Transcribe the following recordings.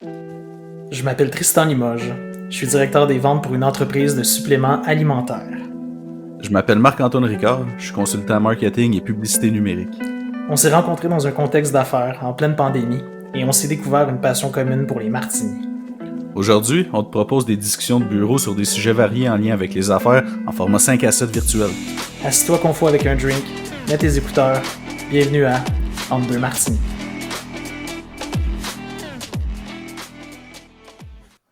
Je m'appelle Tristan Limoges. Je suis directeur des ventes pour une entreprise de suppléments alimentaires. Je m'appelle Marc-Antoine Ricard, je suis consultant marketing et publicité numérique. On s'est rencontrés dans un contexte d'affaires, en pleine pandémie, et on s'est découvert une passion commune pour les martinis. Aujourd'hui, on te propose des discussions de bureau sur des sujets variés en lien avec les affaires en format 5 à 7 virtuel. Assis-toi confort avec un drink, mets tes écouteurs. Bienvenue à Entre deux martinis.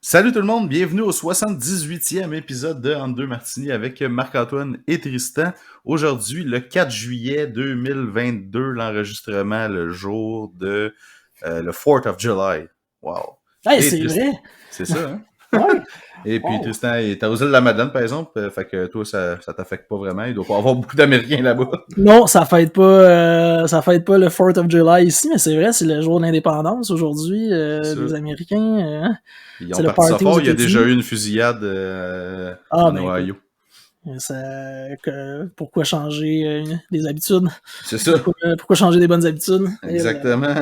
Salut tout le monde, bienvenue au 78e épisode de Entre deux martinis avec Marc-Antoine et Tristan. Aujourd'hui, le 4 juillet 2022, l'enregistrement, le jour de le 4th of July. Wow! Hey, c'est Tristan, vrai! C'est ça, hein? Ouais! Et puis Tristan est aux îles de la Madeleine, par exemple, fait que toi, ça t'affecte pas vraiment. Il doit pas avoir beaucoup d'Américains là-bas. Non, ça fête pas le 4th of July ici, mais c'est vrai, c'est le jour de l'indépendance aujourd'hui des Américains. Ils ont parti ça fort, il y a déjà eu une fusillade en Ohio. Pourquoi changer des habitudes? C'est ça. Pourquoi changer des bonnes habitudes? Exactement.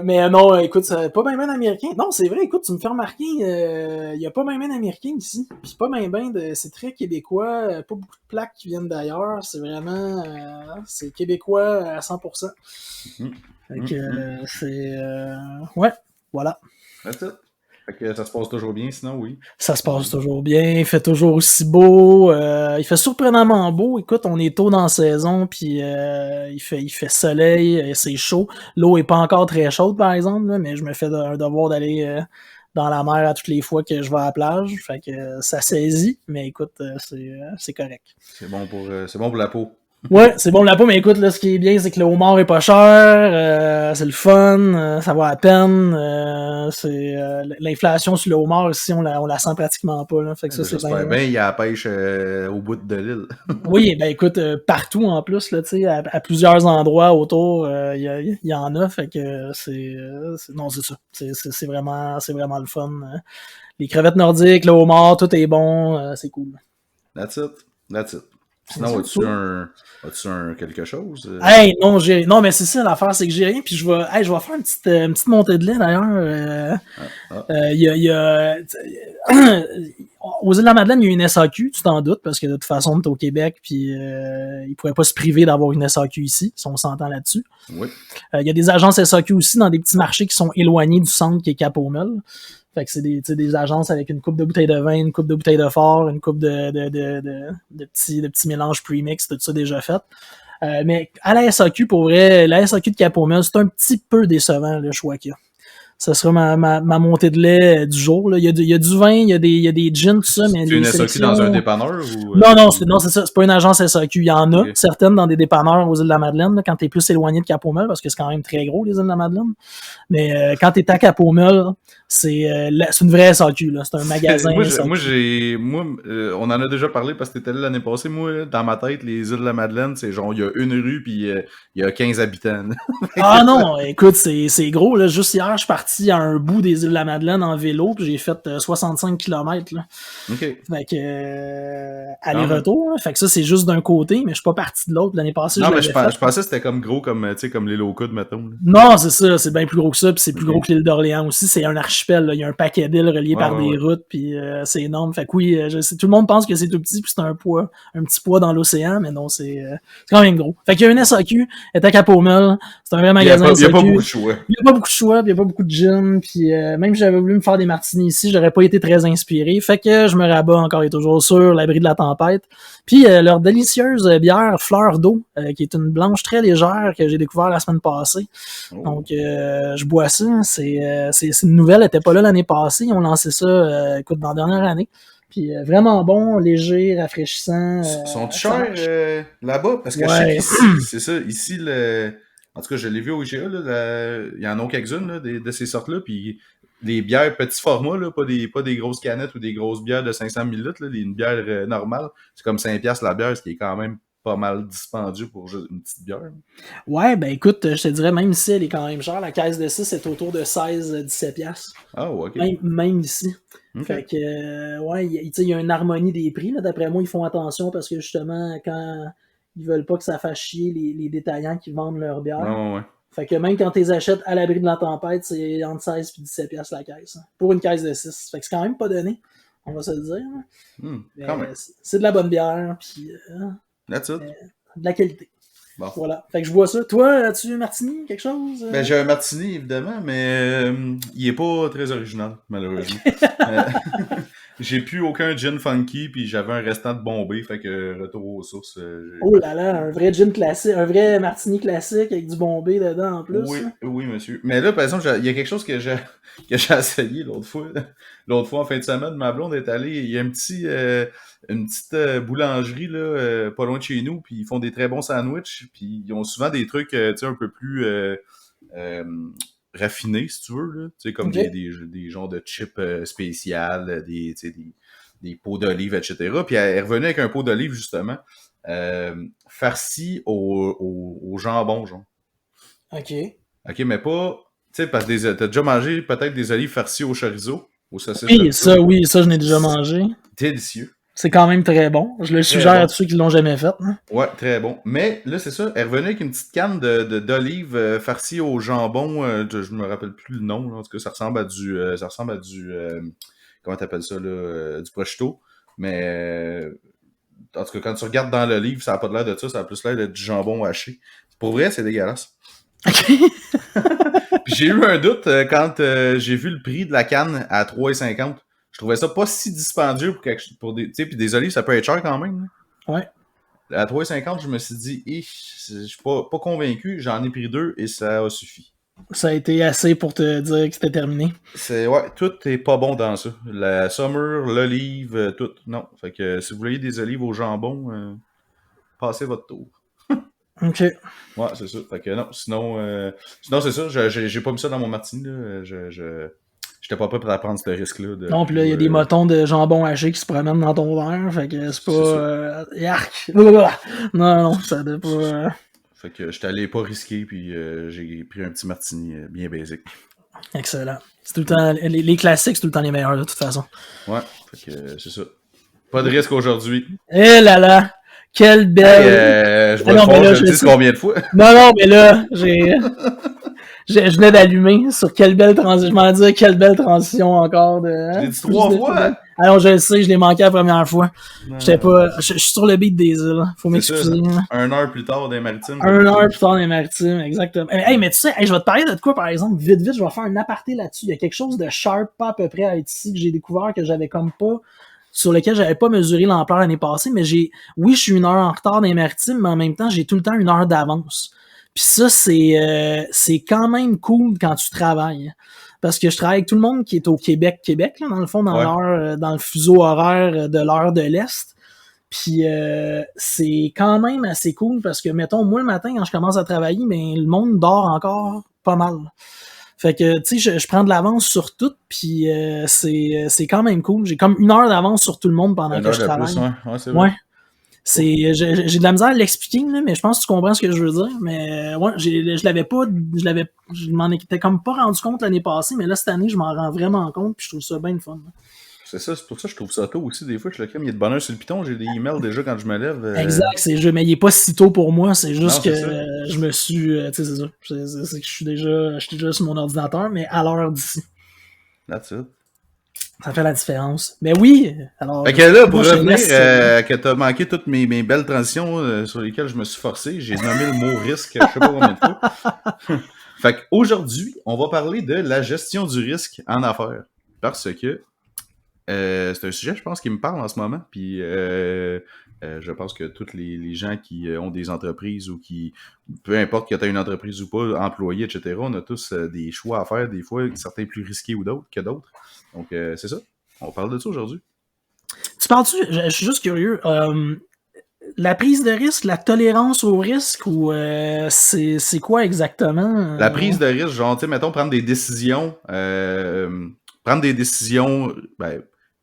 Mais non, écoute, c'est pas bien américain. Non, c'est vrai, écoute, tu me fais remarquer, il y a pas bien américain ici. Puis pas bien c'est très québécois, pas beaucoup de plaques qui viennent d'ailleurs. C'est vraiment, c'est québécois à 100%. Fait que c'est, ouais, voilà. That's it. Fait que ça se passe toujours bien, sinon, oui. Ça se passe toujours bien, il fait toujours aussi beau, il fait surprenamment beau. Écoute, on est tôt dans la saison, puis il fait soleil, c'est chaud. L'eau est pas encore très chaude, par exemple, là, mais je me fais un devoir d'aller dans la mer à toutes les fois que je vais à la plage. Fait que ça saisit, mais écoute, c'est correct. C'est bon pour la peau. Ouais, c'est bon pour la peau, mais écoute, là, ce qui est bien, c'est que le homard est pas cher, c'est le fun, ça va à peine, l'inflation sur le homard ici, on la sent pratiquement pas, là, fait que ça, c'est bien. Il y a la pêche au bout de l'île. Oui, ben écoute, partout en plus, là, tu sais, à plusieurs endroits autour, il y en a, fait que c'est ça, c'est vraiment le fun. Les crevettes nordiques, le homard, tout est bon, c'est cool. That's it. Sinon, as-tu un quelque chose? Hey, non, mais c'est ça l'affaire, c'est que j'ai rien, puis je vais faire une petite montée de lait d'ailleurs. Il y a aux îles de la Madeleine, il y a une SAQ, tu t'en doutes, parce que de toute façon, t'es au Québec, puis ils pourraient pas se priver d'avoir une SAQ ici, si on s'entend là-dessus. Oui. Il y a des agences SAQ aussi dans des petits marchés qui sont éloignés du centre qui est Cap-aux-Meules. Fait que c'est des agences avec une coupe de bouteilles de vin, une coupe de bouteilles de fort, une coupe de petits mélanges premix, tout ça déjà fait. Mais à la SAQ, pour vrai, la SAQ de Cap-aux-Meules, c'est un petit peu décevant le choix qu'il y a. Ça sera ma montée de lait du jour. Là. Il y a du vin, il y a des gins, tout ça, mais c'est une SAQ dans un dépanneur ou Non, c'est ça. C'est pas une agence SAQ. Il y en a certaines dans des dépanneurs aux îles de la Madeleine, là, quand t'es plus éloigné de Cap-aux-Meules, parce que c'est quand même très gros, les îles de la Madeleine. Mais quand t'es à Cap-aux-Meules, c'est une vraie SAQ, là. C'est un magasin. On en a déjà parlé parce que t'étais là l'année passée. Moi, dans ma tête, les îles de la Madeleine, c'est genre, il y a une rue puis il y a 15 habitants. Ah non, écoute, c'est gros, là. Juste hier, je suis parti à un bout des îles de la Madeleine en vélo, puis j'ai fait 65 km, là. OK. Fait que aller-retour, là. Fait que ça, c'est juste d'un côté, mais je suis pas parti de l'autre. L'année passée, non, mais je pensais que c'était comme gros comme l'île aux Coudes, mettons. Là. Non, c'est ça, c'est bien plus gros que ça, puis c'est plus gros que l'île d'Orléans aussi. C'est un archipel, là. Il y a un paquet d'îles reliées par des routes, puis c'est énorme. Fait que oui, tout le monde pense que c'est tout petit, puis c'est un petit poids dans l'océan, mais non, c'est quand même gros. Fait qu'il y a une SAQ, elle est à Cap-aux-Meules, c'est un vrai magasin SAQ. Il y a pas beaucoup de choix. Il y a pas beaucoup de choix, puis il y a pas beaucoup de gin, puis même si j'avais voulu me faire des martinis ici, j'aurais pas été très inspiré. Fait que je me rabats encore et toujours sur l'abri de la tempête. Puis leur délicieuse bière Fleur d'eau, qui est une blanche très légère que j'ai découvert la semaine passée. Donc je bois ça. C'est une nouvelle, elle était pas là l'année passée. Ils ont lancé ça, écoute, dans la dernière année. Puis vraiment bon, léger, rafraîchissant. Sont-ils chers là-bas? Parce que je sais qu'ici, c'est ça, ici en tout cas, je l'ai vu au IGA, là, il y en a quelques-unes là, de ces sortes-là, puis des bières petits formats, là, pas des grosses canettes ou des grosses bières de 500 ml, là, une bière normale, c'est comme 5$ la bière, ce qui est quand même pas mal dispendieux pour juste une petite bière. Ouais, ben écoute, je te dirais, même ici, elle est quand même chère. La caisse de 6 est autour de 16-17$. Ah, ok. Même ici. Okay. Fait que, ouais, il y a une harmonie des prix. Là. D'après moi, ils font attention parce que justement, quand ils veulent pas que ça fasse chier les détaillants qui vendent leur bière. Ouais. Fait que même quand tu les achètes à l'abri de la tempête, c'est entre 16 et 17 piastres la caisse. Hein, pour une caisse de 6. Fait que c'est quand même pas donné. On va se le dire. Hein. C'est de la bonne bière, puis de la qualité. Bon. Voilà. Fait que je vois ça. Toi, as-tu martini, quelque chose? Ben, j'ai un martini, évidemment, mais il est pas très original, malheureusement. J'ai plus aucun gin funky, puis j'avais un restant de Bombay, fait que retour aux sources. Oh là là, un vrai gin classique, un vrai martini classique avec du Bombay dedans en plus. Oui, monsieur. Mais là, par exemple, il y a quelque chose que j'ai essayé l'autre fois. L'autre fois, en fin de semaine, ma blonde est allée, il y a une petite boulangerie là, pas loin de chez nous, puis ils font des très bons sandwichs, puis ils ont souvent des trucs tu sais, un peu plus raffinés, si tu veux, là. Tu sais, comme des genres de chips spéciales, des pots d'olive, etc. Puis elle est revenue avec un pot d'olive, justement, farci au jambon, genre. OK, mais pas... Tu sais, parce que t'as déjà mangé peut-être des olives farcies au chorizo, au saucisse. Oui, ça, je n'ai déjà mangé. Délicieux. C'est quand même très bon. Je le suggère à tous ceux qui l'ont jamais fait. Hein. Ouais, très bon. Mais là, c'est ça. Elle revenait avec une petite canne d'olives farcies au jambon. Je me rappelle plus le nom. Là. En tout cas, ça ressemble à du comment t'appelles ça, là? Du prosciutto. Mais en tout cas, quand tu regardes dans l'olive, ça n'a pas l'air de ça. Ça a plus l'air de du jambon haché. Pour vrai, c'est dégueulasse. Puis j'ai eu un doute quand j'ai vu le prix de la canne à 3,50. Je trouvais ça pas si dispendieux pour des. Tu sais, puis des olives, ça peut être cher quand même. Là. Ouais. À 3,50, je me suis dit, je suis pas convaincu, j'en ai pris 2 et ça a suffi. Ça a été assez pour te dire que c'était terminé. Ouais, tout est pas bon dans ça. La saumure, l'olive, tout. Non. Fait que si vous voulez des olives au jambon, passez votre tour. OK. Ouais, c'est ça. Fait que non, sinon c'est ça. J'ai pas mis ça dans mon martini. Là. J'étais pas prêt pour prendre ce risque-là. Non, puis là, il y a des motons de jambon haché qui se promènent dans ton verre. Fait que c'est pas. Yark! Non, ça doit pas. Fait que j'étais allé pas risquer, puis j'ai pris un petit martini bien basique. Excellent. C'est tout le temps. Les classiques, c'est tout le temps les meilleurs, de toute façon. Ouais, fait que c'est ça. Pas de risque aujourd'hui. Eh là là! Quelle belle. Je vais je le dis combien de fois. Non, mais là, je venais d'allumer sur quelle belle transition. Je m'en dis quelle belle transition encore de. Hein? Je l'ai dit 3 fois. Alors je le sais, je l'ai manqué la première fois. J'étais pas. Je suis sur le beat des îles. Faut m'excuser. 1 heure plus tard des Maritimes. 1 heure plus tard des Maritimes, exactement. Hey, mais tu sais, je vais te parler de quoi par exemple, vite, je vais faire un aparté là-dessus. Il y a quelque chose de sharp, pas à peu près à être ici, que j'ai découvert que j'avais comme pas. Sur lequel j'avais pas mesuré l'ampleur l'année passée, mais je suis 1 heure en retard dans les Maritimes, mais en même temps, j'ai tout le temps 1 heure d'avance. Puis ça, c'est quand même cool quand tu travailles. Parce que je travaille avec tout le monde qui est au Québec, là, dans le fond, dans le fuseau horaire de l'heure de l'Est. Puis c'est quand même assez cool parce que, mettons, moi, le matin, quand je commence à travailler, mais le monde dort encore pas mal. Fait que, tu sais, je prends de l'avance sur tout, puis c'est quand même cool. J'ai comme 1 heure d'avance sur tout le monde pendant que je travaille. Plus, ouais, c'est vrai. J'ai de la misère à l'expliquer, là, mais je pense que tu comprends ce que je veux dire. Mais ouais, je m'en étais comme pas rendu compte l'année passée, mais là, cette année, je m'en rends vraiment compte, puis je trouve ça bien fun. Là. C'est ça, c'est pour ça que je trouve ça tôt aussi. Des fois, je le crème, il y a de bonheur sur le piton, j'ai des emails déjà quand je me lève. Exact, mais il est pas si tôt pour moi, c'est juste que je me suis. Tu sais, c'est ça. C'est que je suis déjà sur mon ordinateur, mais à l'heure d'ici. That's it. Ça fait la différence. Mais oui, alors. Fait que là, pour revenir, que t'as manqué toutes mes belles transitions sur lesquelles je me suis forcé, j'ai nommé le mot risque, je sais pas combien de fois. Fait qu'aujourd'hui, on va parler de la gestion du risque en affaires. Parce que c'est un sujet, je pense, qui me parle en ce moment. Puis je pense que tous les gens qui ont des entreprises ou qui, peu importe que tu aies une entreprise ou pas, employé, etc., on a tous des choix à faire, des fois, certains plus risqués que d'autres. Donc, c'est ça. On parle de ça aujourd'hui. Tu parles-tu, je suis juste curieux, la prise de risque, la tolérance au risque, ou c'est quoi exactement? La prise de risque, genre, tu sais, mettons, prendre des décisions,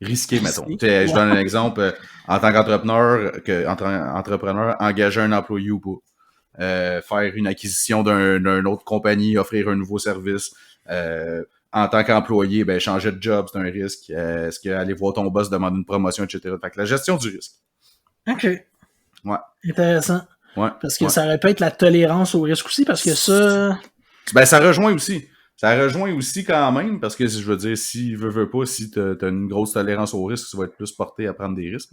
risqué, mettons. Je donne un exemple. En tant qu'entrepreneur, engager un employé ou pas. Faire une acquisition d'une autre compagnie, offrir un nouveau service. En tant qu'employé, changer de job, c'est un risque. Est-ce qu'aller voir ton boss demander une promotion, etc. Fait que la gestion du risque. OK. Ouais. Intéressant. Ouais. Parce que ça aurait pu être la tolérance au risque aussi, parce que ça... Ben, ça rejoint aussi. Ça rejoint aussi quand même, parce que je veux dire, si veux pas, si t'as une grosse tolérance au risque, tu vas être plus porté à prendre des risques.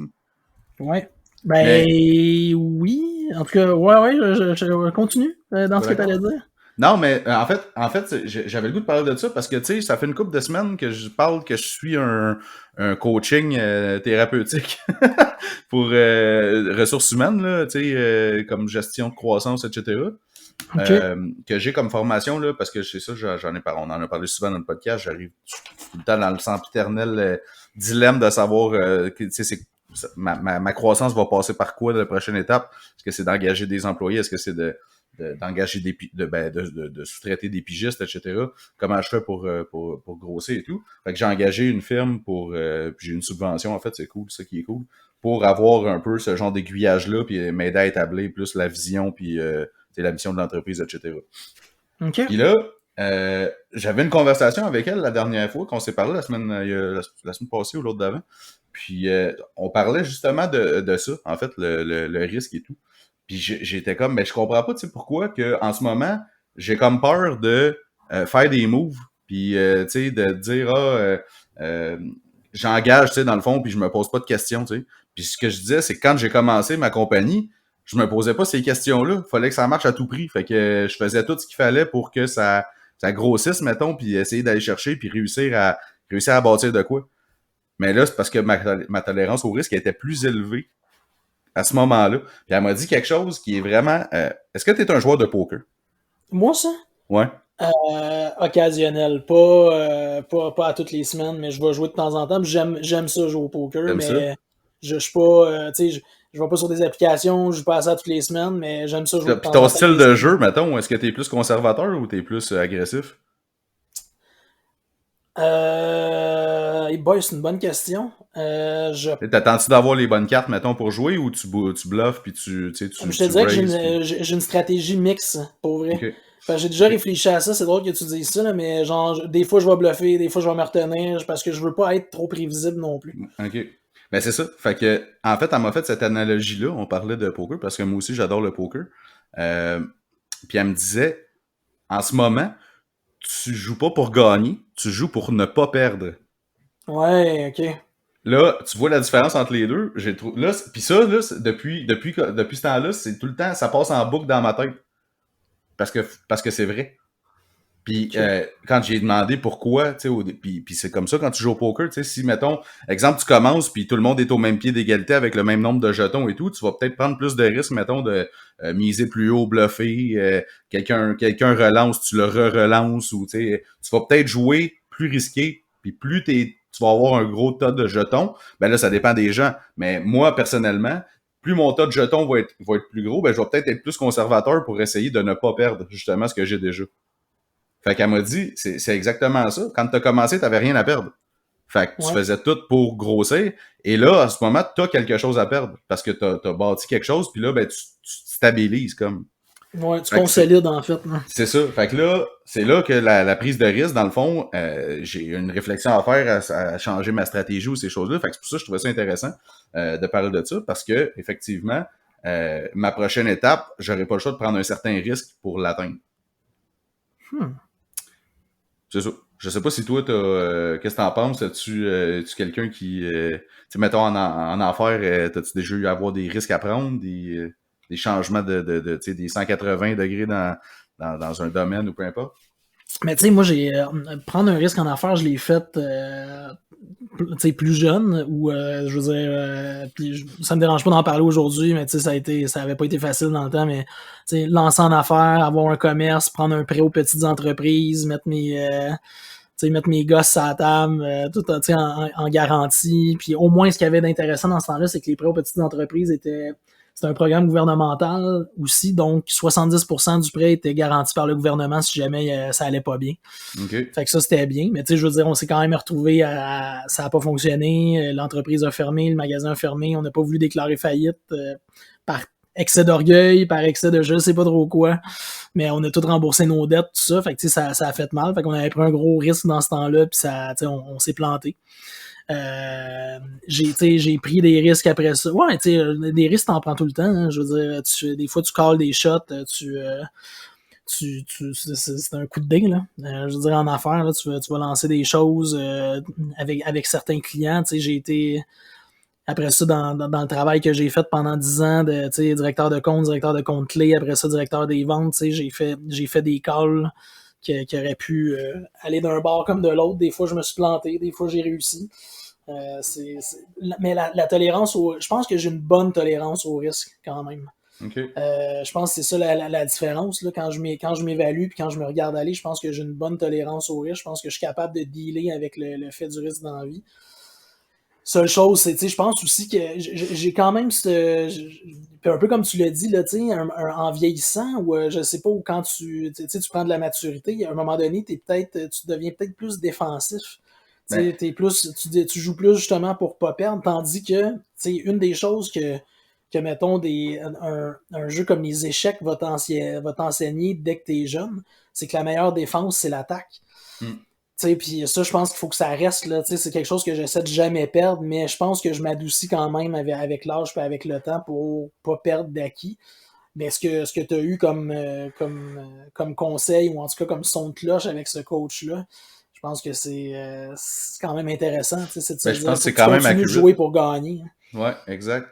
Ouais. Ben Mais, oui. En tout cas, ouais, je continue dans ce que tu allais dire. non, mais en fait, j'avais le goût de parler de ça parce que, tu sais, ça fait une couple de semaines que je parle que je suis un coaching thérapeutique pour ressources humaines, là, tu sais, comme gestion de croissance, etc. OK. Que j'ai comme formation, là, parce que c'est ça, j'en ai parlé, on en a parlé souvent dans le podcast, j'arrive tout le temps dans le sempiternel dilemme de savoir, tu sais, ma croissance va passer par quoi de la prochaine étape? Est-ce que c'est d'engager des employés? Est-ce que c'est d'engager de sous-traiter des pigistes, etc. Comment je fais pour grossir et tout? Fait que j'ai engagé une firme pour, puis j'ai une subvention, en fait, c'est cool, ça qui est cool, pour avoir un peu ce genre d'aiguillage-là, puis m'aider à établir plus la vision, puis la mission de l'entreprise, etc. OK. Puis là, j'avais une conversation avec elle la dernière fois qu'on s'est parlé la semaine passée ou l'autre d'avant. Puis on parlait justement de ça, en fait, le risque et tout. Puis j'étais comme, mais je comprends pas, tu sais, pourquoi que en ce moment, j'ai comme peur de faire des moves, puis tu sais, de dire, j'engage, tu sais, dans le fond, puis je me pose pas de questions, tu sais. Puis ce que je disais, c'est que quand j'ai commencé ma compagnie, je me posais pas ces questions-là. Il fallait que ça marche à tout prix. Fait que je faisais tout ce qu'il fallait pour que ça grossisse, mettons, puis essayer d'aller chercher, puis réussir à bâtir de quoi. Mais là, c'est parce que ma tolérance au risque était plus élevée à ce moment-là. Puis elle m'a dit quelque chose qui est vraiment... est-ce que tu es un joueur de poker? Moi, ça? Ouais. Occasionnel. Pas à toutes les semaines, mais je vais jouer de temps en temps. J'aime ça jouer au poker, T'aimes ça? mais je suis pas. Tu sais, je vais pas sur des applications, je joue pas à ça toutes les semaines, mais j'aime ça jouer de Puis temps ton en temps. style de jeu, mettons, est-ce que t'es plus conservateur ou t'es plus agressif? Boy, c'est une bonne question. T'attends-tu d'avoir les bonnes cartes, mettons, pour jouer ou tu bluffes puis Je te tu dirais que raises? Puis... j'ai une stratégie mixte, pour vrai. OK. J'ai déjà réfléchi à ça, c'est drôle que tu dises ça, là, mais genre, des fois je vais bluffer, des fois je vais me retenir, parce que je veux pas être trop prévisible non plus. OK. Ben c'est ça. Fait que, en fait, elle m'a fait cette analogie-là. On parlait de poker parce que moi aussi, j'adore le poker. Puis elle me disait, en ce moment, tu joues pas pour gagner, tu joues pour ne pas perdre. Ouais, ok. Là, tu vois la différence entre les deux. J'ai trouvé. Là, puis ça, là, depuis ce temps-là, c'est tout le temps, ça passe en boucle dans ma tête. Parce que c'est vrai. Puis Ok. quand j'ai demandé pourquoi, tu sais, puis c'est comme ça quand tu joues au poker, tu sais, si mettons, exemple, tu commences puis tout le monde est au même pied d'égalité avec le même nombre de jetons et tout, tu vas peut-être prendre plus de risques, mettons, de miser plus haut, bluffer, quelqu'un relance, tu le relances ou tu sais, tu vas peut-être jouer plus risqué, puis plus tu vas avoir un gros tas de jetons, ben là, ça dépend des gens. Mais moi, personnellement, plus mon tas de jetons va être plus gros, ben je vais peut-être être plus conservateur pour essayer de ne pas perdre justement ce que j'ai déjà. Fait qu'elle m'a dit, c'est exactement ça. Quand t'as commencé, t'avais rien à perdre. Fait que tu Ouais. faisais tout pour grossir. Et là, à ce moment, t'as quelque chose à perdre. Parce que t'as bâti quelque chose, puis là, ben, tu stabilises comme. Ouais, tu Fait que consolides en fait. Là. c'est ça. Fait que là, c'est là que la prise de risque, dans le fond, j'ai une réflexion à faire à changer ma stratégie ou ces choses-là. Fait que c'est pour ça que je trouvais ça intéressant de parler de ça. Parce que, effectivement, ma prochaine étape, j'aurais pas le choix de prendre un certain risque pour l'atteindre. C'est ça. Je sais pas si toi, qu'est-ce que t'en penses? Es-tu quelqu'un qui, tu sais, mettons en affaires, t'as-tu déjà eu à avoir des risques à prendre, des changements tu sais, des 180 degrés dans un domaine ou peu importe? Mais tu sais, moi, prendre un risque en affaires, je l'ai fait plus jeune, ou je veux dire, ça me dérange pas d'en parler aujourd'hui, mais tu sais, ça avait pas été facile dans le temps, mais tu sais, lancer en affaires, avoir un commerce, prendre un prêt aux petites entreprises, mettre mes gosses à la table, tout en garantie. Puis au moins, ce qu'il y avait d'intéressant dans ce temps-là, c'est que les prêts aux petites entreprises c'était un programme gouvernemental aussi, donc 70% du prêt était garanti par le gouvernement si jamais ça allait pas bien. OK. Fait que ça, c'était bien. Mais tu sais, je veux dire, on s'est quand même retrouvé ça n'a pas fonctionné, l'entreprise a fermé, le magasin a fermé, on n'a pas voulu déclarer faillite par excès d'orgueil, par excès de je sais pas trop quoi. Mais on a tout remboursé nos dettes, tout ça. Fait que tu sais, ça a fait mal. Fait qu'on avait pris un gros risque dans ce temps-là, puis ça, tu sais, on s'est planté. J'ai pris des risques après ça. Ouais, tu sais, des risques, t'en prends tout le temps. Hein. Je veux dire, des fois, tu calls des shots, tu c'est un coup de dé, là. Je veux dire, en affaires, là, tu vas lancer des choses avec certains clients. Tu sais, j'ai été après ça dans le travail que j'ai fait pendant 10 ans de directeur de compte clé, après ça directeur des ventes. Tu sais, j'ai fait des calls qui auraient pu aller d'un bord comme de l'autre. Des fois, je me suis planté, des fois, j'ai réussi. Mais la tolérance je pense que j'ai une bonne tolérance au risque quand même. Okay. Je pense que c'est ça la différence. Là, quand je m'évalue et quand je me regarde aller, je pense que j'ai une bonne tolérance au risque. Je pense que je suis capable de dealer avec le fait du risque dans la vie. Seule chose, c'est, je pense aussi que j'ai quand même un peu comme tu l'as dit, là, en vieillissant, ou je sais pas, ou quand tu prends de la maturité, à un moment donné, tu deviens peut-être plus défensif. Ben, Tu joues plus justement pour pas perdre, tandis que une des choses que mettons, un jeu comme les échecs va t'enseigner dès que t'es jeune, c'est que la meilleure défense, c'est l'attaque. Puis ça, je pense qu'il faut que ça reste, là. C'est quelque chose que j'essaie de jamais perdre, mais je pense que je m'adoucis quand même avec l'âge et avec le temps pour pas perdre d'acquis. Mais ce que tu as eu comme conseil, ou en tout cas comme son de cloche avec ce coach-là, je pense que c'est quand même intéressant. C'est de se je dire, pense que faut c'est que tu quand même continues de accurate. jouer pour gagner. Ouais, exact.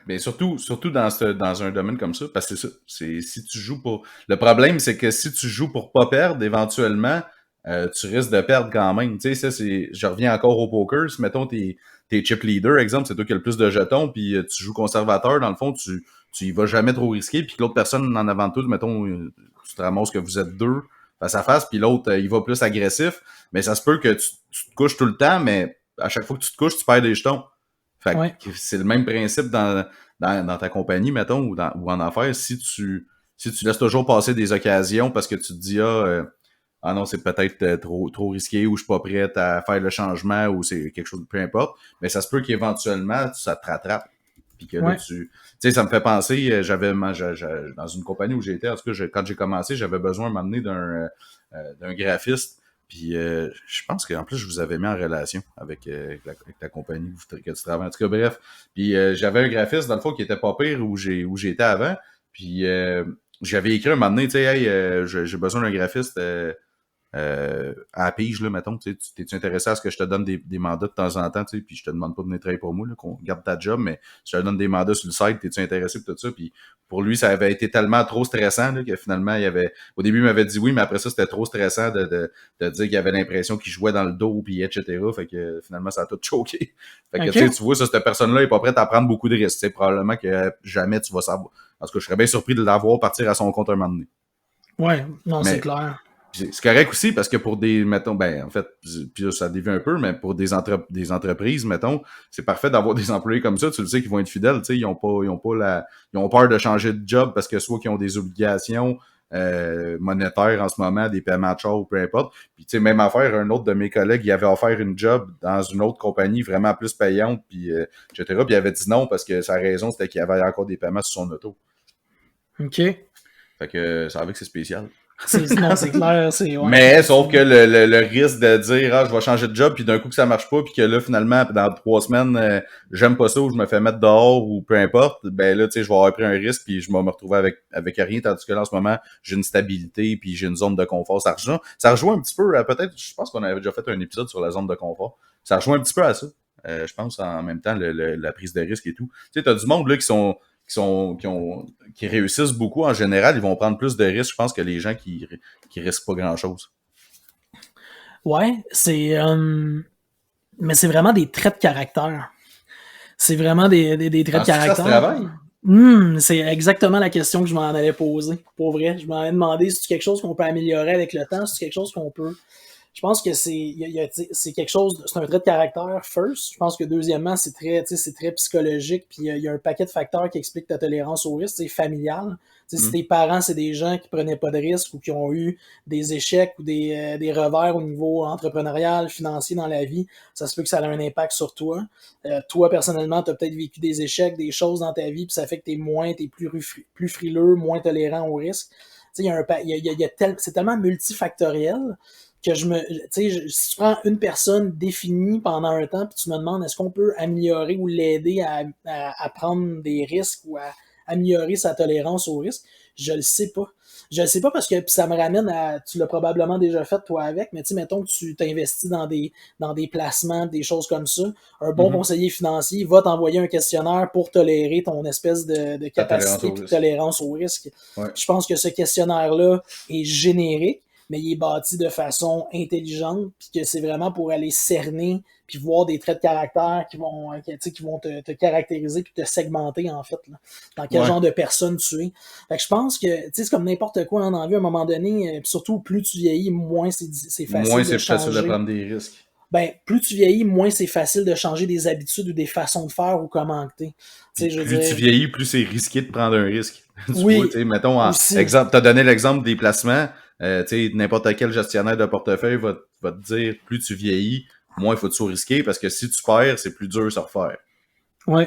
Mais surtout dans un domaine comme ça, parce que c'est ça. Si tu joues pour. Le problème, c'est que si tu joues pour pas perdre, éventuellement, tu risques de perdre quand même. Tu sais, ça, je reviens encore au poker. Si, mettons, t'es chip leader, exemple, c'est toi qui as le plus de jetons, puis tu joues conservateur, dans le fond, tu y vas jamais trop risquer, puis que l'autre personne en avant de toi, mettons, tu te ramasses que vous êtes deux face à face, puis l'autre, il va plus agressif, mais ça se peut que tu te couches tout le temps, mais à chaque fois que tu te couches, tu perds des jetons. Fait Ouais. que c'est le même principe dans ta compagnie, mettons, ou en affaires. Si tu laisses toujours passer des occasions parce que tu te dis ah non, c'est peut-être trop risqué ou je suis pas prête à faire le changement ou c'est quelque chose de peu importe, mais ça se peut qu'éventuellement ça te rattrape. Puis que là, Ouais. tu sais, ça me fait penser, dans une compagnie où j'étais, en tout cas, quand j'ai commencé, j'avais besoin de m'amener d'un graphiste. Puis je pense qu'en plus, je vous avais mis en relation avec la compagnie que tu travailles. En tout cas, bref. Puis j'avais un graphiste, dans le fond, qui était pas pire où j'étais avant. Puis j'avais écrit un moment donné, tu sais, hey, j'ai besoin d'un graphiste à la pige, là, mettons, t'es-tu intéressé à ce que je te donne des mandats de temps en temps, tu sais, puis je te demande pas de venir travailler pour moi, là, qu'on garde ta job, mais je te donne des mandats sur le site, t'es-tu intéressé pour tout ça, puis pour lui, ça avait été tellement trop stressant, là, que finalement, au début, il m'avait dit oui, mais après ça, c'était trop stressant de dire qu'il avait l'impression qu'il jouait dans le dos, puis etc., fait que finalement, ça a tout choqué. Fait que, Okay. tu vois, cette personne-là est pas prête à prendre beaucoup de risques, tu sais, probablement que jamais tu vas savoir. En tout cas, je serais bien surpris de l'avoir partir à son compte un moment donné. Ouais, non, Mais, c'est clair. c'est correct aussi parce que pour des, mettons, en fait, puis là, ça dévie un peu, mais pour des entreprises, mettons, c'est parfait d'avoir des employés comme ça. Tu le sais qu'ils vont être fidèles, tu sais, ils ont peur de changer de job parce que soit qu'ils ont des obligations monétaires en ce moment, des paiements de char ou peu importe. Puis tu sais, même affaire, un autre de mes collègues, il avait offert une job dans une autre compagnie vraiment plus payante, puis etc. Puis il avait dit non parce que sa raison c'était qu'il y avait encore des paiements sur son auto. OK. Fait que ça avec que c'est spécial. Non, c'est clair, Mais sauf que le risque de dire je vais changer de job puis d'un coup que ça marche pas puis que là finalement dans 3 semaines j'aime pas ça ou je me fais mettre dehors ou peu importe, ben là tu sais je vais avoir pris un risque puis je vais me retrouver avec rien, tandis que là en ce moment j'ai une stabilité puis j'ai une zone de confort. Ça rejoint un petit peu peut-être, je pense qu'on avait déjà fait un épisode sur la zone de confort. Ça rejoint un petit peu à ça. Je pense en même temps la prise de risque et tout. Tu sais, t'as du monde là qui réussissent beaucoup en général, ils vont prendre plus de risques, je pense, que les gens qui risquent pas grand-chose. Ouais, mais c'est vraiment des traits de caractère. C'est vraiment des traits de caractère. Ça se travaille? C'est exactement la question que je m'en allais poser. Pour vrai, je m'en allais demander si c'est quelque chose qu'on peut améliorer avec le temps, si c'est quelque chose qu'on peut. Je pense que c'est quelque chose, c'est un trait de caractère first. Je pense que deuxièmement, c'est très psychologique. Puis il y a un paquet de facteurs qui expliquent ta tolérance au risque. C'est familial. Si tes parents, c'est des gens qui prenaient pas de risques ou qui ont eu des échecs ou des revers au niveau entrepreneurial, financier dans la vie, ça se peut que ça ait un impact sur toi. Toi, personnellement, tu as peut-être vécu des échecs, des choses dans ta vie, puis ça fait que t'es plus frileux, moins tolérant au risque. C'est tellement multifactoriel que si tu prends une personne définie pendant un temps puis tu me demandes est-ce qu'on peut améliorer ou l'aider à prendre des risques ou à améliorer sa tolérance au risque, je le sais pas. Je sais pas parce que ça me ramène à, tu l'as probablement déjà fait toi avec, mais tu sais, mettons que tu t'investis dans des placements, des choses comme ça. Un bon conseiller financier va t'envoyer un questionnaire pour tolérer ton espèce de capacité et de tolérance au risque. Ouais. Je pense que ce questionnaire-là est générique, mais il est bâti de façon intelligente, puis que c'est vraiment pour aller cerner, puis voir des traits de caractère qui vont te caractériser, puis te segmenter, en fait, là, dans quel genre de personne tu es. Fait que je pense que c'est comme n'importe quoi en envie à un moment donné, puis surtout, plus tu vieillis, moins c'est facile moins de changer. c'est facile de prendre des risques. Ben, plus tu vieillis, moins c'est facile de changer des habitudes ou des façons de faire ou comment que t'es. Plus tu vieillis, plus c'est risqué de prendre un risque. Oui, mettons, exemple, t'as donné l'exemple des placements. N'importe quel gestionnaire de portefeuille va te dire, plus tu vieillis, moins il faut te risquer parce que si tu perds, c'est plus dur de se refaire. Oui.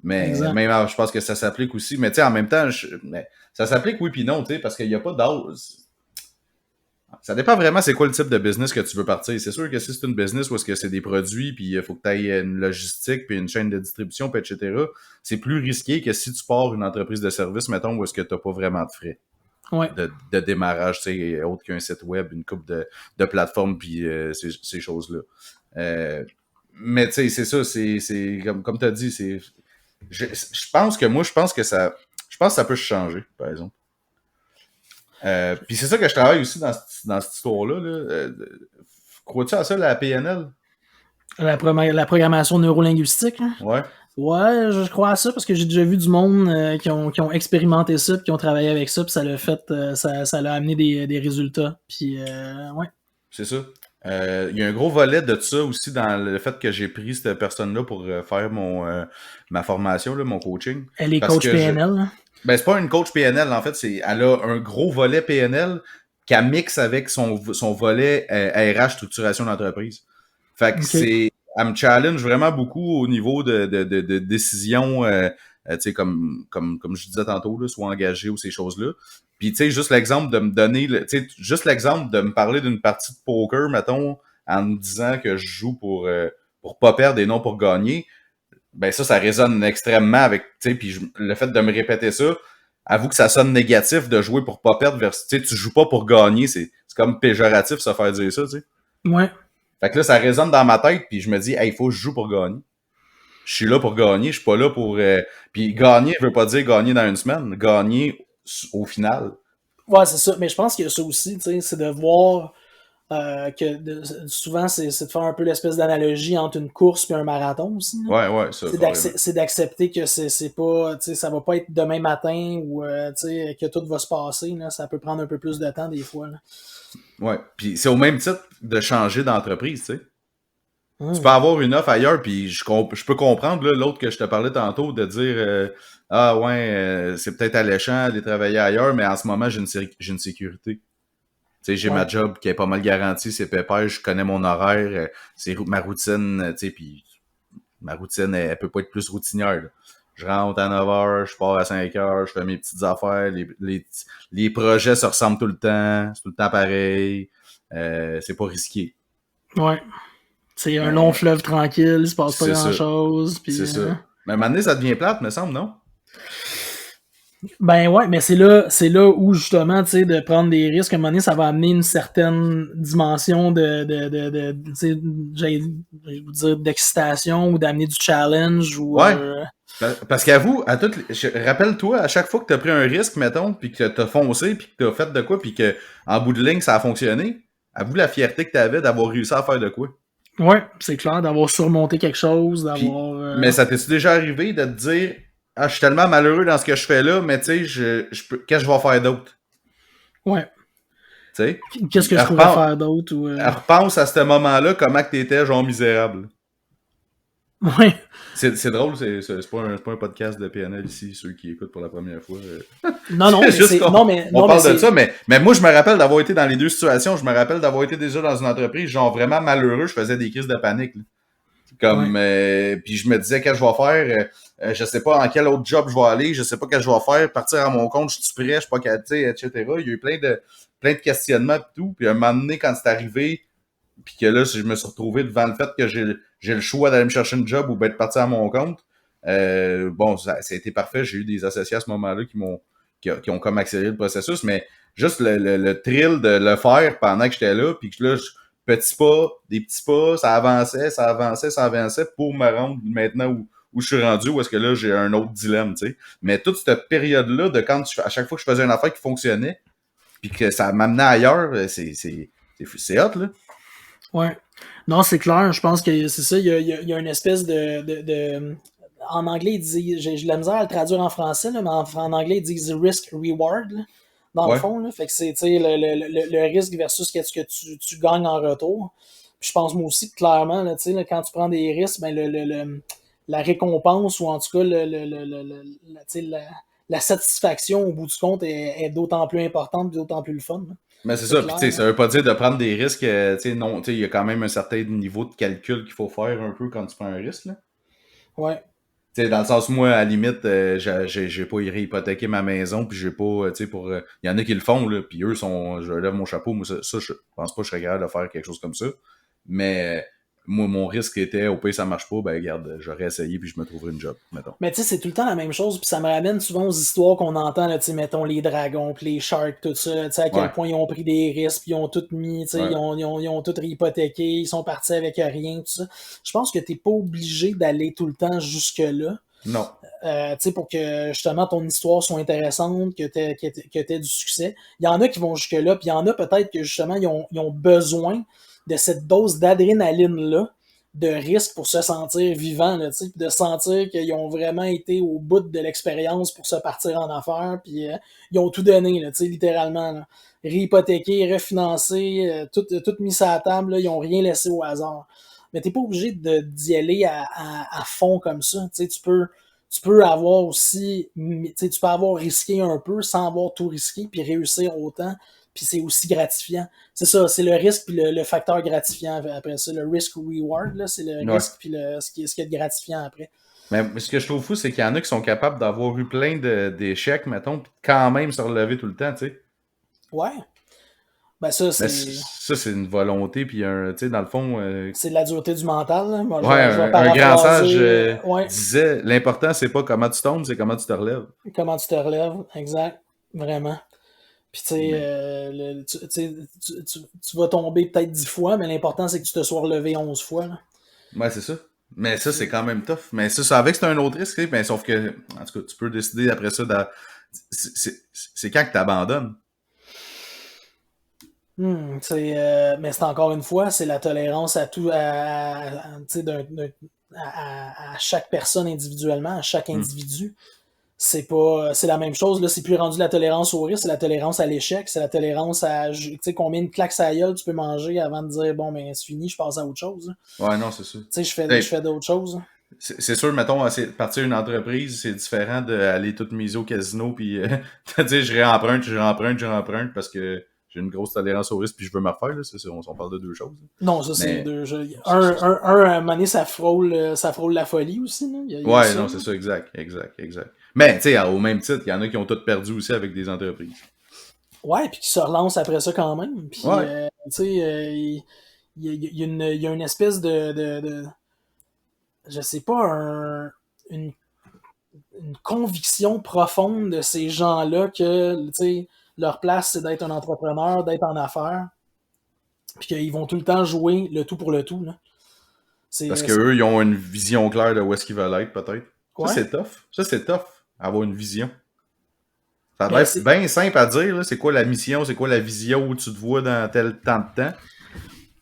Mais même, je pense que ça s'applique aussi. Mais en même temps, ça s'applique oui puis non, parce qu'il n'y a pas d'âge. Ça dépend vraiment c'est quoi le type de business que tu veux partir. C'est sûr que si c'est une business où est-ce que c'est des produits, puis il faut que tu aies une logistique, puis une chaîne de distribution, puis etc., c'est plus risqué que si tu pars une entreprise de service, mettons, où est-ce que tu n'as pas vraiment de frais de démarrage, autre qu'un site web, une coupe de plateforme, puis ces choses-là. Mais tu sais, c'est ça, c'est comme tu as dit, je pense que ça peut changer, par exemple. Puis c'est ça que je travaille aussi dans cette histoire-là. Là. Crois-tu à ça, la PNL? La programmation neurolinguistique? Hein? Ouais. Ouais, je crois à ça parce que j'ai déjà vu du monde qui ont expérimenté ça, puis qui ont travaillé avec ça, puis ça l'a fait, ça l'a amené des résultats. Puis ouais. C'est ça. Il y a un gros volet de ça aussi dans le fait que j'ai pris cette personne-là pour faire ma formation, là, mon coaching. Elle est coach PNL. Ben, c'est pas une coach PNL, en fait, elle a un gros volet PNL qu'elle mixe avec son volet RH, structuration d'entreprise. Fait que elle me challenge vraiment beaucoup au niveau de décision, tu sais, comme je disais tantôt, là, soit engagé ou ces choses-là. Puis, tu sais, juste l'exemple de me donner, tu sais, juste l'exemple de me parler d'une partie de poker, mettons, en me disant que je joue pour pas perdre et non pour gagner. Ben ça résonne extrêmement avec, tu sais, puis le fait de me répéter ça, avoue que ça sonne négatif de jouer pour pas perdre versus, tu sais, tu joues pas pour gagner, c'est comme péjoratif se faire dire ça, tu sais. Ouais. Fait que là, ça résonne dans ma tête, puis je me dis, hey, il faut que je joue pour gagner. Je suis là pour gagner, je suis pas là pour... Puis gagner veut pas dire gagner dans une semaine, gagner au final. Ouais, c'est ça, mais je pense qu'il y a ça aussi, tu sais, c'est de voir... souvent, c'est de faire un peu l'espèce d'analogie entre une course et un marathon aussi. Là. Ouais, ça. C'est d'accepter que c'est pas, tu sais, ça va pas être demain matin ou tu sais, que tout va se passer. Là, ça peut prendre un peu plus de temps des fois. Là. Ouais, puis c'est au même titre de changer d'entreprise, tu sais. Tu peux avoir une offre ailleurs, puis je peux comprendre l'autre que je te parlais tantôt de dire ah ouais, c'est peut-être alléchant d'aller travailler ailleurs, mais en ce moment j'ai une sécurité. Tu sais, j'ai ma job qui est pas mal garantie, c'est pépère, je connais mon horaire, c'est ma routine, tu sais, puis ma routine, elle peut pas être plus routinière. Là. Je rentre à 9h, je pars à 5h, je fais mes petites affaires, les projets se ressemblent tout le temps, c'est tout le temps pareil, c'est pas risqué. Ouais. C'est un long fleuve tranquille, il se passe pas grand-chose. C'est ça. Mais à un moment donné, ça devient plate, me semble, non? Ben ouais, mais c'est là où justement, tu sais, de prendre des risques, à un moment donné, ça va amener une certaine dimension j'allais vous dire, d'excitation ou d'amener du challenge ou. Ouais. Parce qu'avoue, rappelle-toi, à chaque fois que t'as pris un risque, mettons, puis que t'as foncé, puis que t'as fait de quoi, puis que en bout de ligne, ça a fonctionné, avoue la fierté que t'avais d'avoir réussi à faire de quoi. Ouais, c'est clair, d'avoir surmonté quelque chose, d'avoir... Mais ça t'est-tu déjà arrivé de te dire « Ah, je suis tellement malheureux dans ce que je fais là, mais tu sais, qu'est-ce que je vais faire d'autre? » Ouais. Tu sais? Qu'est-ce que je pourrais faire d'autre? Ou repense à ce moment-là, comment que t'étais genre misérable. Ouais. C'est drôle, c'est pas un podcast de PNL ici, ceux qui écoutent pour la première fois. Non, mais on parle de ça, mais moi je me rappelle d'avoir été dans les deux situations. Je me rappelle d'avoir été déjà dans une entreprise, genre vraiment malheureux, je faisais des crises de panique. Là. Comme puis je me disais qu'est-ce que je vais faire, je sais pas en quel autre job je vais aller, je sais pas qu'est-ce que je vais faire, partir à mon compte, je suis prêt, je suis pas capté, etc. Il y a eu plein de questionnements et tout. Puis à un moment donné, quand c'est arrivé, puis que là, je me suis retrouvé devant le fait que j'ai le choix d'aller me chercher une job ou ben de partir à mon compte. Bon, ça a été parfait. J'ai eu des associés à ce moment-là qui ont comme accéléré le processus, mais juste le thrill de le faire pendant que j'étais là, puis que là, petits pas, des petits pas, ça avançait pour me rendre maintenant où je suis rendu, où est-ce que là, j'ai un autre dilemme, tu sais. Mais toute cette période-là, de quand à chaque fois que je faisais une affaire qui fonctionnait, puis que ça m'amenait ailleurs, c'est hot, là. Ouais. Non, c'est clair. Je pense que c'est ça. Il y a une espèce de... En anglais, ils disent... J'ai de la misère à le traduire en français, là, mais en anglais, ils disent risk-reward, là, dans le Ouais. fond. Là. Fait que c'est le risque versus ce que tu gagnes en retour. Puis je pense moi aussi que clairement, là, là, quand tu prends des risques, ben la récompense, ou en tout cas la satisfaction au bout du compte est d'autant plus importante et d'autant plus le fun. Là. Mais c'est C'est ça, puis clair. tu sais, ça veut pas dire de prendre des risques, tu sais, non, tu sais, il y a quand même un certain niveau de calcul qu'il faut faire un peu quand tu prends un risque, là. Ouais. Tu sais, dans le sens, moi, à la limite, j'ai pas hypothéqué ma maison, puis j'ai pas, tu sais, pour... Il y en a qui le font, là, puis eux sont... Je lève mon chapeau, moi, ça je pense pas que je serais capable de faire quelque chose comme ça. Mais moi, mon risque était, au pire, ça marche pas, ben regarde, j'aurais essayé, puis je me trouverais une job, mettons. Mais tu sais, c'est tout le temps la même chose, puis ça me ramène souvent aux histoires qu'on entend, là, tu sais, mettons les dragons, puis les sharks, tout ça, tu sais, à quel Ouais, point ils ont pris des risques, puis ils ont tout mis, tu sais, ouais. ils ont tout hypothéqué, ils sont partis avec rien, tout ça. Je pense que t'es pas obligé d'aller tout le temps jusque-là, Non. tu sais, pour que justement ton histoire soit intéressante, que t'aies du succès. Il y en a qui vont jusque-là, puis il y en a peut-être que justement ils ont besoin de cette dose d'adrénaline-là, de risque pour se sentir vivant, là, de sentir qu'ils ont vraiment été au bout de l'expérience pour se partir en affaires, puis ils ont tout donné, là, littéralement. Là. Réhypothéqué, refinancé, tout mis sur la table, là, ils ont rien laissé au hasard. Mais t'es pas obligé d'y aller à fond comme ça. Tu peux avoir aussi, tu peux avoir risqué un peu sans avoir tout risqué, puis réussir autant, puis c'est aussi gratifiant. C'est ça, c'est le risque puis le facteur gratifiant après ça. Le risk-reward, là, c'est le Ouais. risque puis ce qui est de gratifiant après. Mais ce que je trouve fou, c'est qu'il y en a qui sont capables d'avoir eu plein d'échecs, mettons, puis quand même se relever tout le temps, tu sais. Ouais. Ben ça, Mais c'est ça, c'est une volonté, puis tu sais, dans le fond... c'est de la dureté du mental. Là. Moi, Ouais, je vais un grand sage paraphraser. Ouais. disait, l'important, c'est pas comment tu tombes, c'est comment tu te relèves. Comment tu te relèves, exact. Vraiment. Puis tu sais, Mais, tu vas tomber peut-être 10 fois, mais l'important c'est que tu te sois relevé 11 fois. Là. ouais, c'est ça. Mais ça, c'est quand même tough. Mais ça avec, c'est un autre risque, mais sauf que, en tout cas, tu peux décider après ça c'est quand que t'abandonnes. Mais c'est encore une fois, c'est la tolérance à tout, à chaque personne individuellement, à chaque Hmm. individu. C'est pas, c'est la même chose, là, c'est plus rendu la tolérance au risque, c'est la tolérance à l'échec, c'est la tolérance à, tu sais, combien de claques à la gueule tu peux manger avant de dire, bon, ben, c'est fini, je passe à autre chose. Ouais, non, c'est ça. Tu sais, Hey, je fais d'autres choses. c'est sûr, mettons, partir une entreprise, c'est différent d'aller toute miser au casino, puis te dire, je réemprunte parce que j'ai une grosse tolérance au risque, puis je veux me refaire, là. On parle de deux choses. Non, ça, c'est Mais, deux jeux. À un moment donné, ça frôle la folie aussi, là. Il y a ouais, ça, non, là. c'est ça, exact. Mais, tu sais, au même titre, il y en a qui ont tout perdu aussi avec des entreprises. Ouais, puis qui se relance après ça quand même. Puis, Ouais. tu sais, il y a une espèce je sais pas, une conviction profonde de ces gens-là que, tu sais, leur place, c'est d'être un entrepreneur, d'être en affaires, puis qu'ils vont tout le temps jouer le tout pour le tout, là. Parce C'est, qu'eux, ils ont une vision claire de où est-ce qu'ils veulent être, peut-être. Ça, ouais, c'est tough. Ça, c'est tough, avoir une vision. Ça doit mais être c'est, bien simple à dire, là. C'est quoi la mission, c'est quoi la vision où tu te vois dans tel temps de temps.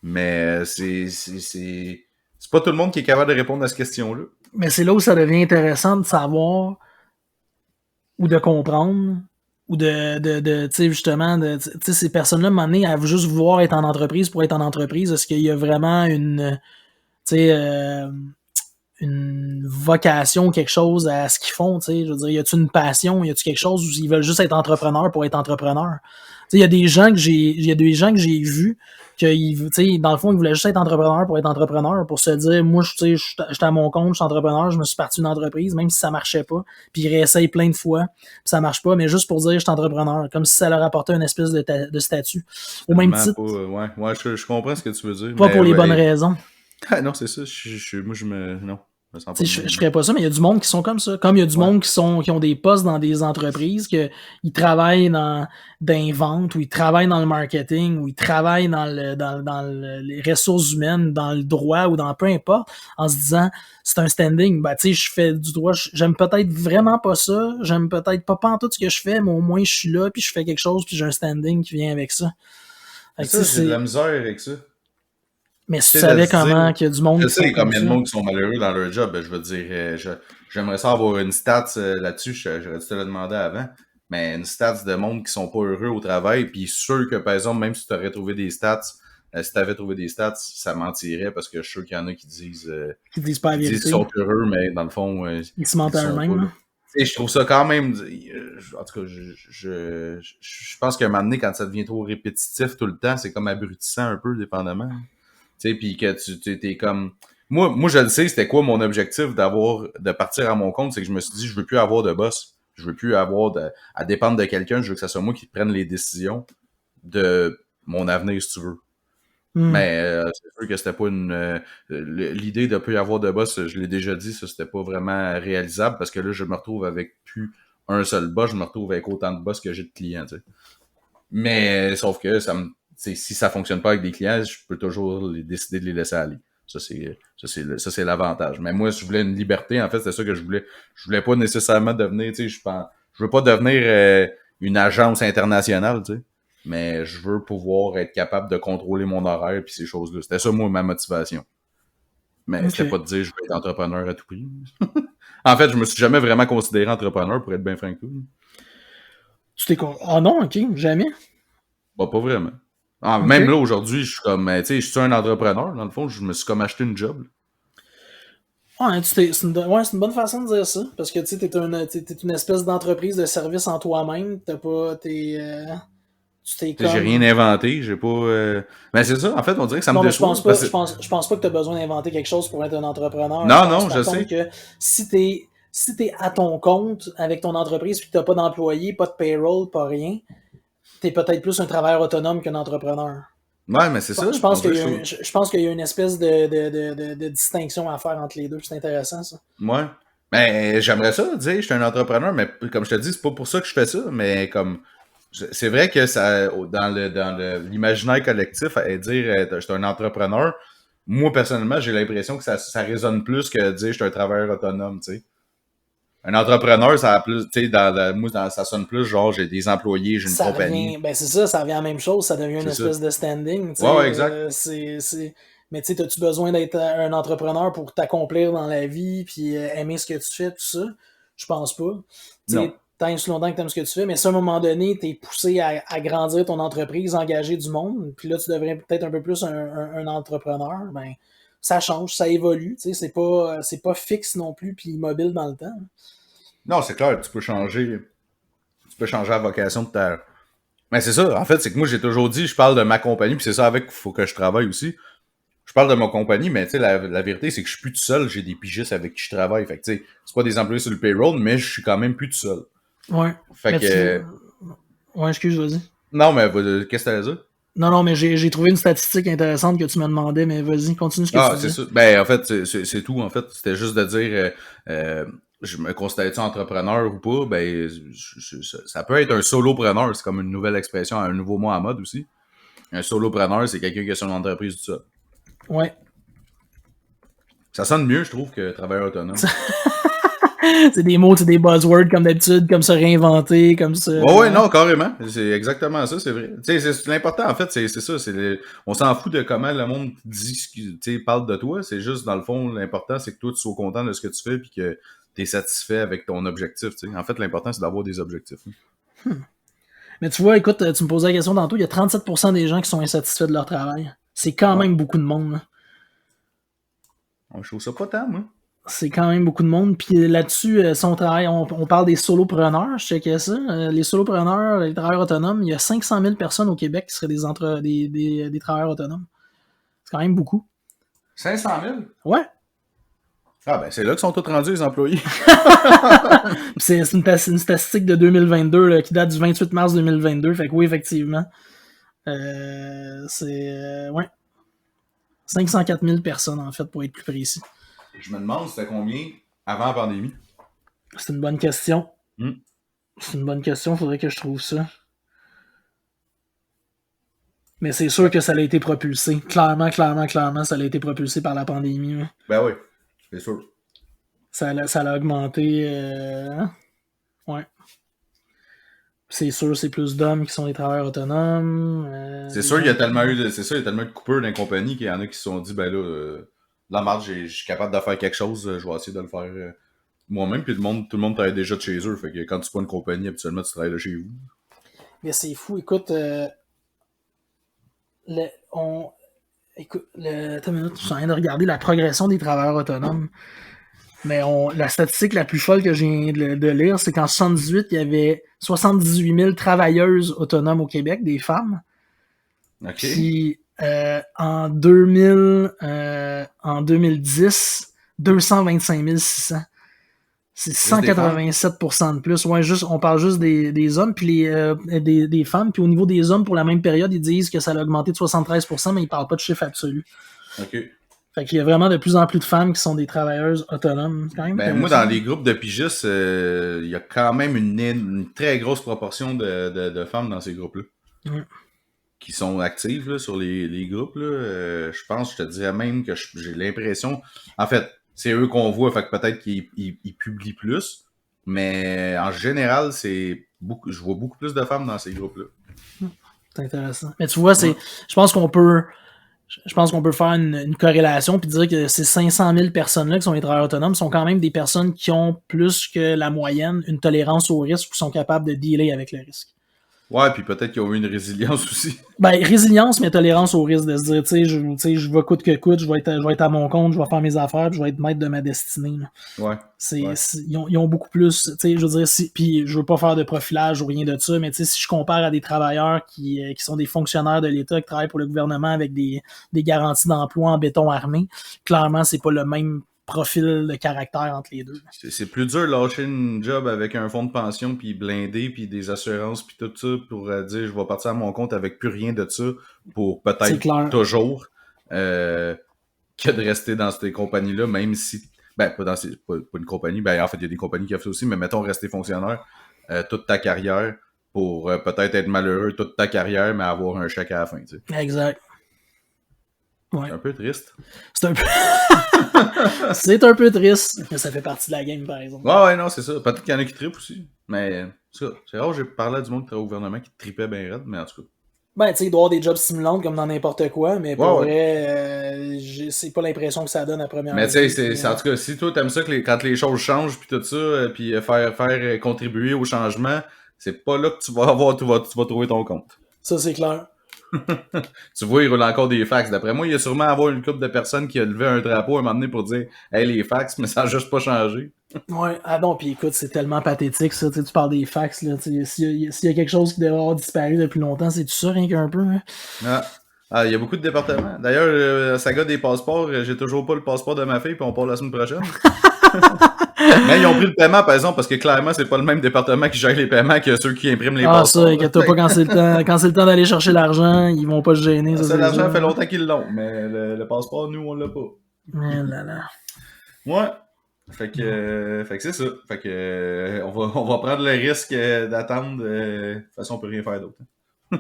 Mais c'est pas tout le monde qui est capable de répondre à cette question-là. mais c'est là où ça devient intéressant de savoir ou de comprendre ou tu sais, justement, tu sais, ces personnes-là, à un moment donné, elles veulent juste vouloir être en entreprise pour être en entreprise. Est-ce qu'il y a vraiment tu sais, une vocation, quelque chose à ce qu'ils font, tu sais, je veux dire, y a-tu une passion, y a-tu quelque chose où ils veulent juste être entrepreneurs pour être entrepreneurs? Tu sais, il y a des gens que j'ai vus tu sais, dans le fond, ils voulaient juste être entrepreneurs pour être entrepreneurs, pour se dire, moi, tu sais, j'étais à mon compte, je suis entrepreneur, je me suis parti d'une entreprise, même si ça marchait pas, puis ils réessayent plein de fois, puis ça marche pas, mais juste pour dire, je suis entrepreneur, comme si ça leur apportait une espèce de statut. Au même Tellement titre, pas. Ouais, je comprends ce que tu veux dire. pas Mais pour les bonnes ouais. raisons. Ah, non, c'est ça. Moi, non. Je me sens pas Tu de sais, même. je ferais pas ça, mais il y a du monde qui sont comme ça. Comme il y a du monde qui ont des postes dans des entreprises, ils travaillent dans les ventes, ou ils travaillent dans le marketing, ou ils travaillent les ressources humaines, dans le droit, ou dans peu importe, en se disant, c'est un standing. Ben, tu sais, je fais du droit, j'aime peut-être vraiment pas ça, j'aime peut-être pas en tout ce que je fais, mais au moins je suis là, puis je fais quelque chose, puis j'ai un standing qui vient avec ça. Fait Mais que, tu ça, j'ai de la sais, misère avec ça. mais si tu Tu sais, de savais se dire, comment qu'il y a du monde je qui sont sais comme combien de ça. monde qui sont malheureux dans leur job, ben, je veux dire, j'aimerais ça avoir une stats là-dessus, j'aurais dû te le demander avant, mais une stats de monde qui sont pas heureux au travail, puis sûr que, par exemple, même si tu aurais trouvé des stats, si tu avais trouvé des stats, ça mentirait, parce que je suis sûr qu'il y en a Qui disent pas la qui disent qu'ils vérité. sont heureux, mais dans le fond, Ils se ils mentent le à sont pas, eux-mêmes, là. là. Tu sais, je trouve ça quand même, en tout cas, je pense qu'à un moment donné, quand ça devient trop répétitif tout le temps, c'est comme abrutissant un peu, dépendamment. Tu sais, puis que t'es comme... Moi, je le sais, c'était quoi mon objectif de partir à mon compte, c'est que je me suis dit, je veux plus avoir de boss. Je veux plus avoir à dépendre de quelqu'un, je veux que ça soit moi qui prenne les décisions de mon avenir, si tu veux. Mais c'est sûr que c'était pas l'idée de plus avoir de boss, je l'ai déjà dit, ça c'était pas vraiment réalisable parce que là, je me retrouve avec plus un seul boss, je me retrouve avec autant de boss que j'ai de clients, tu sais. Mais sauf que si ça fonctionne pas avec des clients, je peux toujours décider de les laisser aller. Ça c'est l'avantage. Mais moi, je voulais une liberté, en fait, c'est ça que je voulais. Je voulais pas nécessairement devenir, tu sais, je veux pas devenir une agence internationale, tu sais. Mais je veux pouvoir être capable de contrôler mon horaire puis ces choses-là. C'était ça, moi, ma motivation. Mais c'était OK. pas de dire je veux être entrepreneur à tout prix. En fait, je me suis jamais vraiment considéré entrepreneur pour être bien franc avec toi. Ah non, ok, jamais. Bah, pas vraiment. Ah, Ok. même là, aujourd'hui, je suis comme, tu sais, je suis un entrepreneur. Dans le fond, je me suis comme acheté une job. Ouais, c'est une bonne façon de dire ça. Parce que tu sais, t'es une espèce d'entreprise de service en toi-même. T'as pas. Tu t'es Tu sais, j'ai rien comme. inventé, j'ai pas... Mais c'est ça, en fait, on dirait que ça me Non, mais je déçoit. pense pas, Parce que... je pense pas que tu as besoin d'inventer quelque chose pour être un entrepreneur. Je Non, pense non, je par contre sais. que si t'es à ton compte avec ton entreprise et que t'as pas d'employé, pas de payroll, pas rien, t'es peut-être plus un travailleur autonome qu'un entrepreneur. Ouais, mais c'est ça. Je On pense dirait qu'il que y a je pense qu'il y a une espèce de distinction à faire entre les deux. C'est intéressant, ça. Ouais. Mais j'aimerais ça, dire, je suis un entrepreneur, mais comme je te dis, c'est pas pour ça que je fais ça, mais comme... C'est vrai que ça, l'imaginaire collectif, à dire je suis un entrepreneur, moi, personnellement, j'ai l'impression que ça résonne plus que dire je suis un travailleur autonome, tu sais. Un entrepreneur, ça a plus, tu sais, ça sonne plus genre j'ai des employés, j'ai une Ça compagnie. revient, ben c'est ça, ça revient à la même chose, ça devient une C'est ça. espèce de standing, tu Ouais, ouais, sais, exact. mais tu sais, as-tu besoin d'être un entrepreneur pour t'accomplir dans la vie, puis aimer ce que tu fais, tout ça? Je pense pas. Tu Non. sais, tant que longtemps que t'aimes ce que tu fais, mais si à un moment donné, t'es poussé à grandir ton entreprise, engager du monde, puis là, tu devrais peut-être un peu plus un entrepreneur, ben, ça change, ça évolue, tu sais, c'est pas fixe non plus, puis immobile dans le temps. Non, c'est clair, tu peux changer la vocation de ta. Mais c'est ça, en fait, c'est que moi j'ai toujours dit, je parle de ma compagnie, puis c'est ça avec qu'il faut que je travaille aussi. Je parle de ma compagnie, mais tu sais, la vérité, c'est que je suis plus tout seul, j'ai des pigistes avec qui je travaille. Fait que tu sais, c'est pas des employés sur le payroll, mais je suis quand même plus tout seul. Ouais. Fait Mais que. ouais, excuse, vas-y. Non, mais qu'est-ce que t'allais dire? Non, non, mais j'ai trouvé une statistique intéressante que tu me demandais, mais vas-y, continue ce que tu Ah, c'est dis. ça. Ben, en fait, c'est tout, en fait. C'était juste de dire, je me considère-tu entrepreneur ou pas? Ben, ça peut être un solopreneur. C'est comme une nouvelle expression, un nouveau mot à mode aussi. Un solopreneur, c'est quelqu'un qui a son entreprise tout seul. Ouais. Ça sonne mieux, je trouve, que travailleur autonome. C'est des mots, c'est des buzzwords comme d'habitude, comme se réinventer, comme se. Ouais, ouais, non, carrément. C'est exactement ça, c'est vrai. Tu sais, c'est l'important, en fait, c'est ça. On s'en fout de comment le monde dit, tu sais, parle de toi. C'est juste, dans le fond, l'important, c'est que toi, tu sois content de ce que tu fais puis que tu es satisfait avec ton objectif, tu sais. En fait, l'important, c'est d'avoir des objectifs. Mais tu vois, écoute, tu me posais la question tantôt, il y a 37% des gens qui sont insatisfaits de leur travail. C'est quand Ouais. même beaucoup de monde, là. Je trouve ça pas tant, moi. C'est quand même beaucoup de monde. Puis là-dessus, si on travaille, on parle des solopreneurs, je checkais ça. Les solopreneurs, les travailleurs autonomes, il y a 500 000 personnes au Québec qui seraient des travailleurs autonomes. C'est quand même beaucoup. 500 000? Ouais. Ah, ben, c'est là que sont tous rendus, les employés. C'est une statistique de 2022 là, qui date du 28 mars 2022. Fait que oui, effectivement. Ouais. 504 000 personnes, en fait, pour être plus précis. Je me demande c'était combien avant la pandémie. C'est une bonne question. C'est une bonne question, faudrait que je trouve ça. Mais c'est sûr que ça a été propulsé. Clairement, ça a été propulsé par la pandémie. Hein. Ben oui, c'est sûr. Ça a augmenté. Ouais. C'est sûr, c'est plus d'hommes qui sont des travailleurs autonomes. C'est sûr, il y a tellement eu de coupeurs dans les compagnies qu'il y en a qui se sont dit, ben là, la marge, je suis capable de faire quelque chose, je vais essayer de le faire moi-même. Puis tout le monde travaille déjà de chez eux. Fait que quand tu pas une compagnie, habituellement, tu travailles de chez vous. Mais c'est fou, écoute. Écoute, attends une minute, je suis en train de regarder la progression des travailleurs autonomes. Mais la statistique la plus folle que je viens de lire, c'est qu'en 78, il y avait 78 000 travailleuses autonomes au Québec, des femmes. OK. Puis en 2010, 225 600. C'est 187% de plus. Ouais, on parle juste des hommes puis des femmes. Puis au niveau des hommes, pour la même période, ils disent que ça a augmenté de 73%, mais ils parlent pas de chiffre absolu. OK. Fait qu'il y a vraiment de plus en plus de femmes qui sont des travailleuses autonomes. Quand même ben moi, dans les groupes de pigistes, il y a quand même une très grosse proportion de femmes dans ces groupes-là. Qui sont actives là, sur les groupes. Là. Je pense, je te dirais même que j'ai l'impression... En fait, c'est eux qu'on voit, fait que peut-être qu'ils publient plus. Mais en général, je vois beaucoup plus de femmes dans ces groupes-là. C'est intéressant. Mais tu vois, je pense qu'on peut faire une corrélation puis dire que ces 500 000 personnes-là qui sont les travailleurs autonomes sont quand même des personnes qui ont plus que la moyenne une tolérance au risque ou sont capables de dealer avec le risque. Ouais, puis peut-être qu'ils ont eu une résilience aussi. Ben, résilience, mais tolérance au risque de se dire, tu sais, je vais coûte que coûte, je vais être à mon compte, je vais faire mes affaires, puis je vais être maître de ma destinée. Là. Ouais. Ils ont beaucoup plus, tu sais, je veux dire, puis je veux pas faire de profilage ou rien de ça, mais tu sais, si je compare à des travailleurs qui sont des fonctionnaires de l'État, qui travaillent pour le gouvernement avec des garanties d'emploi en béton armé, clairement, c'est pas le même profil de caractère entre les deux. C'est plus dur de lâcher une job avec un fonds de pension, puis blindé, puis des assurances, puis tout ça, pour dire je vais partir à mon compte avec plus rien de ça, pour peut-être toujours, que de rester dans ces compagnies-là, même si, ben, pas une compagnie, ben, en fait, il y a des compagnies qui font ça aussi, mais mettons rester fonctionnaire toute ta carrière, pour peut-être être malheureux toute ta carrière, mais avoir un chèque à la fin, tu sais. Exact. Ouais. C'est un peu triste. C'est un peu triste, mais ça fait partie de la game, par exemple. Ouais, non, c'est ça. Peut-être qu'il y en a qui trippent aussi. Mais c'est rare que j'ai parlé à du monde qui travaille au gouvernement qui trippait bien raide, mais en tout cas. Ben, tu sais, il doit y avoir des jobs stimulants comme dans n'importe quoi, mais pour vrai, c'est pas l'impression que ça donne à première vue. Mais tu sais, en tout cas, si toi t'aimes ça quand les choses changent puis tout ça, puis faire contribuer au changement, c'est pas là que tu vas trouver ton compte. Ça, c'est clair. Tu vois, il roule encore des fax. D'après moi, il y a sûrement avoir une couple de personnes qui a levé un drapeau à un moment donné pour dire « Hey, les fax, mais ça a juste pas changé. » Ouais, ah non, puis écoute, c'est tellement pathétique, ça. Tu parles des fax, là. S'il y a quelque chose qui devrait avoir disparu depuis longtemps, c'est tout ça, rien qu'un peu. Hein? Ah, il y a beaucoup de départements. D'ailleurs, la saga des passeports, j'ai toujours pas le passeport de ma fille, puis on part la semaine prochaine. Mais ils ont pris le paiement, par exemple, parce que clairement, c'est pas le même département qui gère les paiements que ceux qui impriment les passeports. Ah, ça, inquiète-toi pas, quand c'est le temps d'aller chercher l'argent, ils vont pas se gêner. Ça, l'argent fait longtemps qu'ils l'ont, mais le passeport, nous, on l'a pas. Ouais. Fait que c'est ça. Fait que on va prendre le risque d'attendre. De toute façon, on peut rien faire d'autre.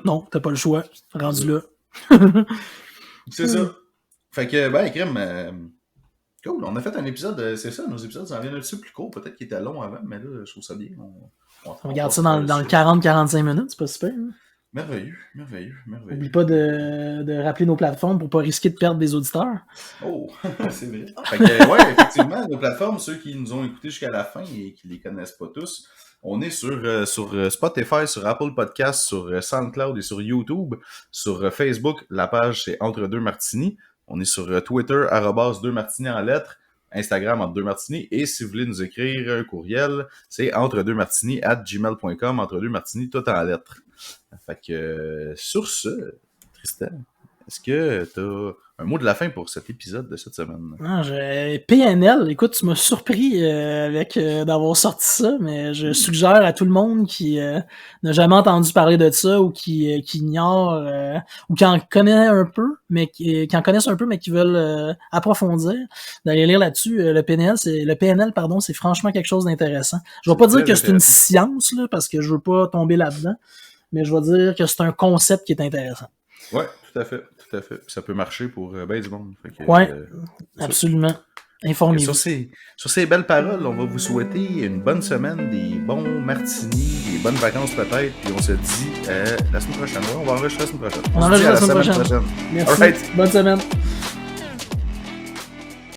Non, t'as pas le choix. Rendu là. C'est ça. Fait que, ben, crème. Cool, on a fait un épisode, c'est ça, nos épisodes, ça en vient un petit peu plus court, peut-être qu'il était long avant, mais là, je trouve ça bien. On regarde ça dans le 40-45 minutes, c'est pas super. Hein? Merveilleux. N'oublie pas de rappeler nos plateformes pour pas risquer de perdre des auditeurs. Oh, c'est vrai. Fait que, ouais, effectivement, nos plateformes, ceux qui nous ont écoutés jusqu'à la fin et qui les connaissent pas tous, on est sur Spotify, sur Apple Podcasts, sur SoundCloud et sur YouTube. Sur Facebook, la page c'est Entre deux Martini. On est sur Twitter, @2martini en lettres, Instagram entre deux martini, et si vous voulez nous écrire un courriel, c'est entre2martini@gmail.com, entre deux martini tout en lettres. Fait que sur ce, Tristan, est-ce que t'as un mot de la fin pour cet épisode de cette semaine? Ah, PNL, écoute, tu m'as surpris avec d'avoir sorti ça, mais je suggère à tout le monde qui n'a jamais entendu parler de ça ou qui ignore ou qui en connaît un peu, mais qui en connaissent un peu, mais qui veulent approfondir, d'aller lire là-dessus. Le PNL, pardon, c'est franchement quelque chose d'intéressant. Je vais pas dire que c'est une science, là, parce que je veux pas tomber là-dedans, mais je vais dire que c'est un concept qui est intéressant. Ouais, tout à fait. Ça peut marcher pour bien du monde. Ouais, absolument. Informez-vous. Sur ces belles paroles, on va vous souhaiter une bonne semaine, des bons martinis, des bonnes vacances peut-être, puis on se dit la semaine prochaine. Ouais, on va enregistrer la semaine prochaine. On enregistre la semaine prochaine. Merci. Alright. Bonne semaine.